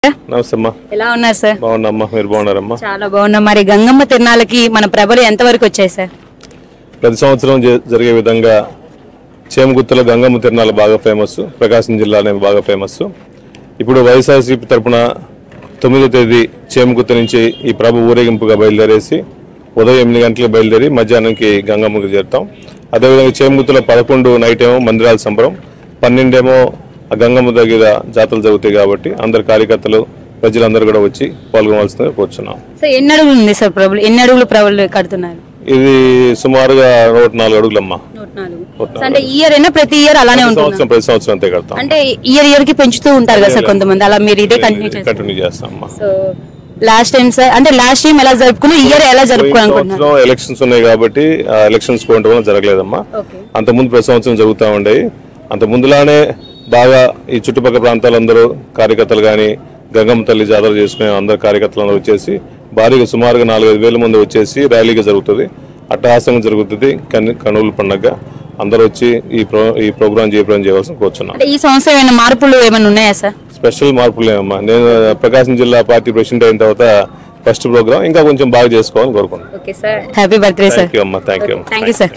నమస్తే అమ్మా. ఎలా ఉన్నారు సార్? బాగున్నామ్మా, మీరు బాగున్నారమ్మా? చాలా బాగున్నాం. మరి గంగమ్మ తిరణాలకి మన ప్రభలు ఎంతవరకు వచ్చాయి సార్? ప్రతి సంవత్సరం జరిగే విధంగా చేమగుర్తుల గంగమ్మ తిరణాలు బాగా ఫేమస్, ప్రకాశం జిల్లానే బాగా ఫేమస్. ఇప్పుడు వైఎస్ఆర్సీపీ తరఫున 9వ తేదీ చేమగుర్తు నుంచి ఈ ప్రభ ఊరేగింపుగా బయలుదేరేసి ఉదయం 8 గంటలకు బయలుదేరి మధ్యాహ్నానికి గంగమ్మకు చేరుతాం. అదేవిధంగా చేమగుర్తుల 11 నైట్ ఏమో మందిరాల సంబరం, 12 ఏమో ఆ గంగమ్మ దగ్గర జాతరలు జరుగుతాయి కాబట్టి అందరు కార్యకర్తలు ప్రజలందరూ కూడా వచ్చి పాల్గొనవలసిందిగా కోరుచున్నాం. ఎన్ని అడుగులు ఉంది సార్ ప్రభులు? ఎన్ని అడుగులు ప్రభులు కడుతున్నారు? ఇది సుమారుగా 104 అడుగులమ్మా. అంటే ఇయర్ అయినా ప్రతి ఇయర్ అలానే ఉంటుంది? ప్రతి సంవత్సరం అంతే కడతాం. అంటే ఇయర్ కి పెంచుతూ ఉంటారు కదా సార్ కొంతమంది, అలా మీరు ఇదే కంటిన్యూ చేస్తాం. లాస్ట్ టైం సార్, అంటే లాస్ట్ టైం ఎలా జరుపుకుని ఇయర్ ఎలా జరుపుకోవాలనుకుంటున్నారు? ఎలక్షన్స్ ఉన్నాయి కాబట్టి ఎలక్షన్స్ పోవడం వల్ల జరగలేదమ్మా. అంత ముందు ప్రతి సంవత్సరం జరుగుతూ ఉండేవి. అంత ముందులానే బాగా ఈ చుట్టుపక్కల ప్రాంతాలందరూ కార్యకర్తలు కానీ గంగమ్మ తల్లి జాతర చేసుకునే అందరు కార్యకర్తలందరూ వచ్చేసి భారీగా సుమారుగా 4-5 వేల మంది వచ్చేసి ర్యాలీగా జరుగుతుంది, అట్టహాసంగా జరుగుతుంది. కనువుల పండుగ అందరూ వచ్చి ఈ ప్రోగ్రామ్ చేయవలసిన కోరుచున్నాం. ఈ సంవత్సరం ఏమైనా మార్పులు ఏమైనా ఉన్నాయా సార్? స్పెషల్ మార్పులు ఏమమ్మా, నేను ప్రకాశం జిల్లా పార్టీ ప్రెసిడెంట్ అయిన తర్వాత ఫస్ట్ ప్రోగ్రామ్ ఇంకా కొంచెం బాగా చేసుకోవాలని కోరుకుంటున్నాను. Happy birthday sir. Thank you అమ్మా. Thank you. Thank you sir.